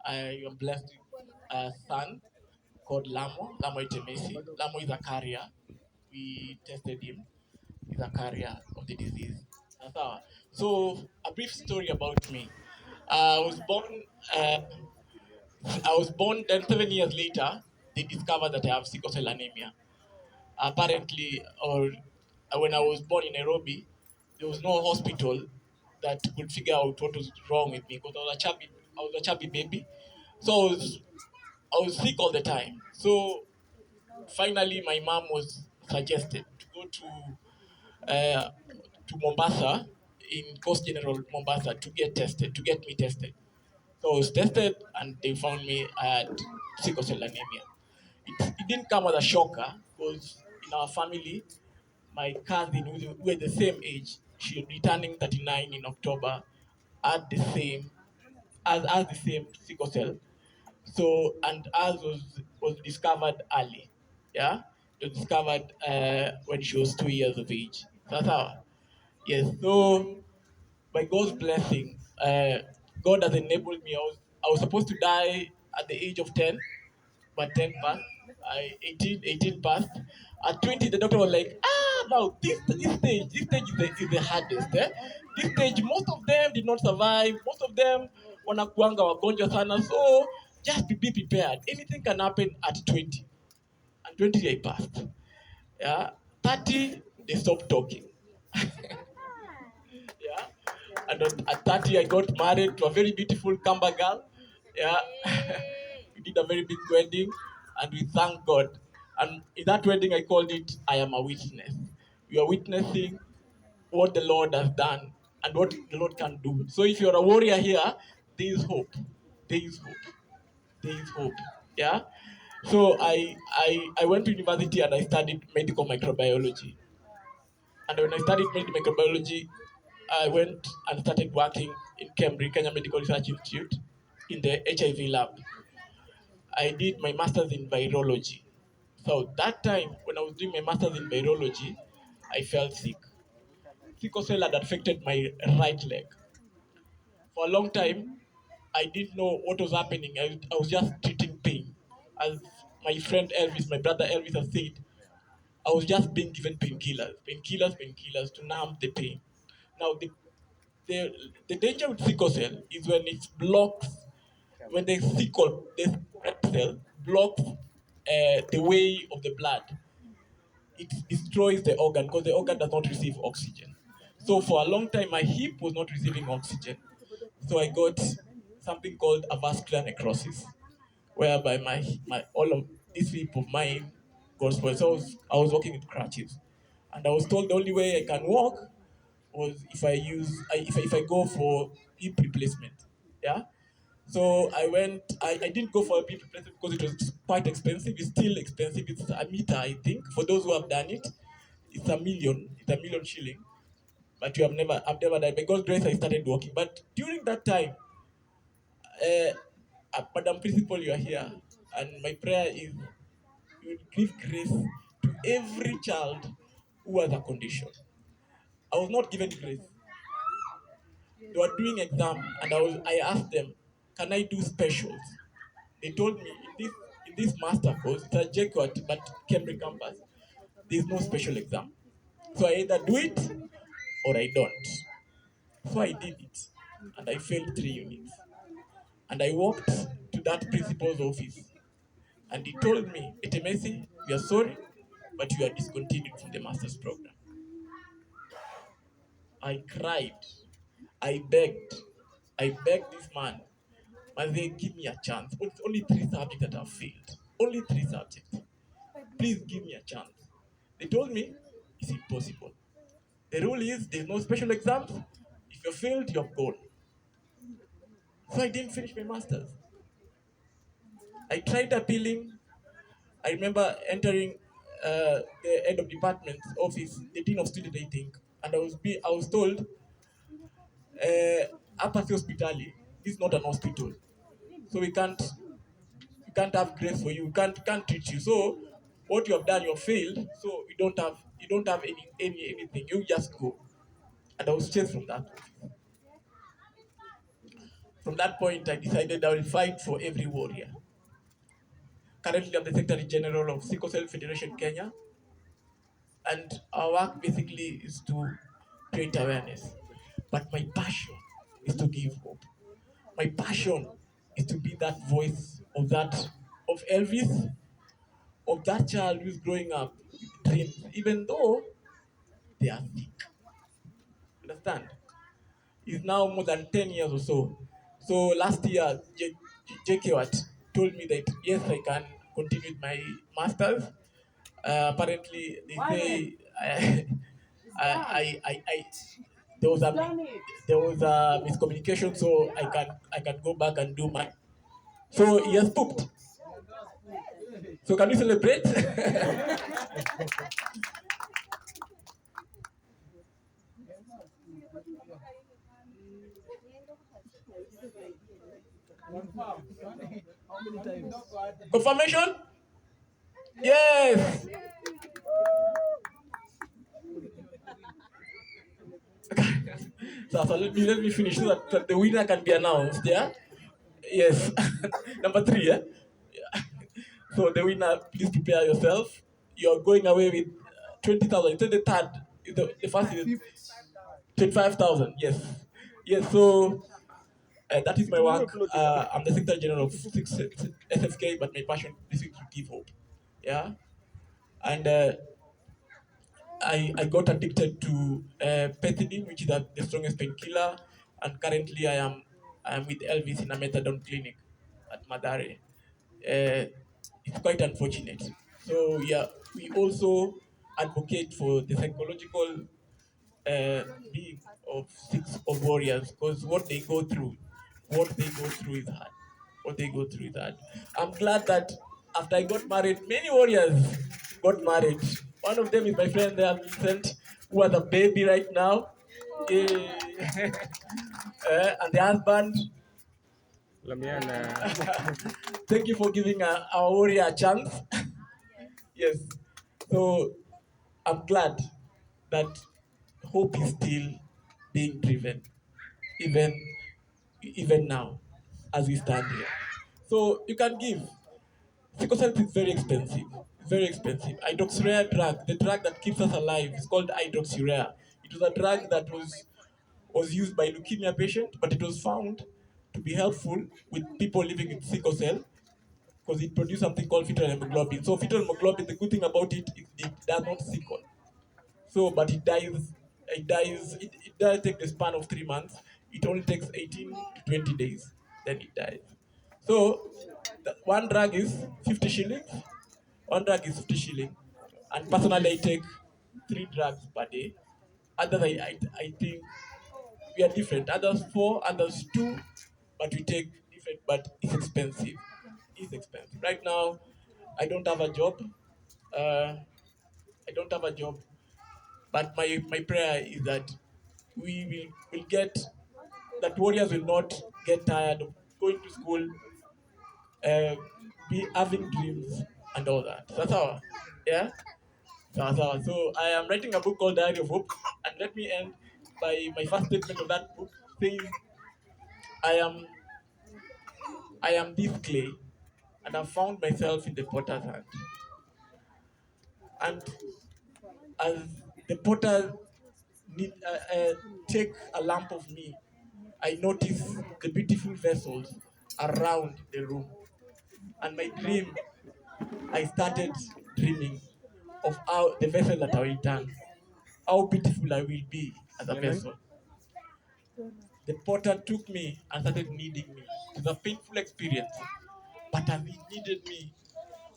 I am blessed with a son called Lamo Itemesi. Lamo is a carrier. We tested him. He's a carrier of the disease. So a brief story about me. I was born. Uh, I was born. Then 7 years later, they discovered that I have sickle cell anemia. Apparently, or when I was born in Nairobi, there was no hospital that could figure out what was wrong with me because I was a chubby baby. So I was sick all the time. So finally, my mom was suggested to go to Mombasa, in Coast General Mombasa, to get me tested. So I was tested and they found me at sickle cell anemia. It didn't come as a shocker because in our family, my cousin, who were the same age, she will be turning 39 in October, had the same as the same sickle cell. So and ours was discovered early. Yeah, it was discovered when she was 2 years of age. That's how. Yes. So by God's blessing, God has enabled me. I was supposed to die at the age of 10, but 10 passed. 18 passed. At 20, the doctor was like, now this stage is the hardest. This stage, most of them did not survive. Most of them wanakuanga wagonjwa sana. So just be prepared. Anything can happen at 20. At 20, I passed. Yeah. 30, they stopped talking. Yeah. And at 30, I got married to a very beautiful Kamba girl. Yeah. We did a very big wedding and we thank God. And in that wedding, I called it, I am a witness. We are witnessing what the Lord has done and what the Lord can do. So if you're a warrior here, there is hope. There is hope. There is hope. Yeah. So I went to university and I studied medical microbiology. And when I studied medical microbiology, I went and started working in Cambridge, Kenya Medical Research Institute, in the HIV lab. I did my master's in virology. So that time, when I was doing my master's in virology, I felt sick. Sickle cell had affected my right leg. For a long time, I didn't know what was happening. I was just treating pain. As my friend Elvis, my brother Elvis has said, I was just being given painkillers to numb the pain. Now, the, the danger with sickle cell is when it blocks, when the red cell blocks the way of the blood, it destroys the organ because the organ does not receive oxygen. So for a long time, my hip was not receiving oxygen. So I got something called a vascular necrosis, whereby my all of this hip of mine got spoiled. So I was walking with crutches, and I was told the only way I can walk was if I go for hip replacement. Yeah. So I didn't go for a hip replacement because it was quite expensive. It's still expensive. It's a meter, I think. For those who have done it, it's a million shilling. But I've never done it. By God's grace, I started walking. But during that time, Madam Principal, you are here. And my prayer is you will give grace to every child who has a condition. I was not given grace. They were doing exam, and I asked them, can I do specials? They told me in this master course, it's a JKUAT, but Cambridge campus, there's no special exam. So I either do it or I don't. So I did it, and I failed 3 units. And I walked to that principal's office, and he told me, Etemesi, we are sorry, but you are discontinued from the master's program. I cried. I begged this man. But they give me a chance. But it's only 3 subjects that I've failed. Only 3 subjects. Please give me a chance. They told me it's impossible. The rule is there's no special exams. If you failed, you're gone. So I didn't finish my master's. I tried appealing. I remember entering the head of department's office, the dean of students, I think, and I was told, Apathy Hospitali, this is not an hospital, so we can't have grace for you. We can't treat you. So what you have done, you have failed. So you don't have anything. You just go. And I was chased from that. From that point, I decided I will fight for every warrior. Currently, I'm the Secretary General of Sickle Cell Federation Kenya, and our work basically is to create awareness. But my passion is to give hope. My passion is to be that voice of Elvis, of that child who's growing up with dreams, even though they are sick. Understand? It's now more than 10 years or so. So last year, JK told me that yes, I can continue with my master's. Apparently, they say I there was a miscommunication, so I can go back and do my. So he has pooped. So can we celebrate? Confirmation? Yes. So let me finish so that the winner can be announced. Yeah. Yes. Number three. Yeah. So the winner, please prepare yourself. You're going away with 20,000. You said the third. The first is 25,000. Yes. Yes. So that is my work. I'm the Secretary General of SFK, but my passion is to give hope. Yeah. And I got addicted to pethidine, which is the strongest painkiller, and currently I am with Elvis in a methadone clinic at Madare. It's quite unfortunate. So yeah, we also advocate for the psychological being of warriors, because what they go through is hard. What they go through is hard. I'm glad that after I got married, many warriors got married. One of them is my friend there, Vincent, who has a baby right now. Eh, and the husband. Thank you for giving our warrior a chance. Yes. So I'm glad that hope is still being driven, even even now, as we stand here. So you can give. Sickle cell is very expensive. Very expensive. Hydroxyurea drug, the drug that keeps us alive, is called hydroxyurea. It was a drug that was used by leukemia patients, but it was found to be helpful with people living with sickle cell because it produced something called fetal hemoglobin. So fetal hemoglobin, the good thing about it does not sickle. So, but it does take the span of 3 months. It only takes 18 to 20 days, then it dies. So, one drug is 50 shillings. One drug is 50 shillings. And personally, I take 3 drugs per day. Others, I think we are different. Others 4, others 2, but we take different, but it's expensive. It's expensive. Right now, I don't have a job. I don't have a job. But my prayer is that we will get that warriors will not get tired of going to school, uh, be having dreams and all that. That's how, yeah. That's how. So I am writing a book called Diary of Hope, and let me end by my first statement of that book saying, I am I am this clay, and I've found myself in the potter's hand. And as the potter take a lump of me, I notice the beautiful vessels around the room. And my dream, I started dreaming of how the vessel that I will turn, how beautiful I will be as a vessel. The potter took me and started kneading me. It was a painful experience, but as he kneaded me,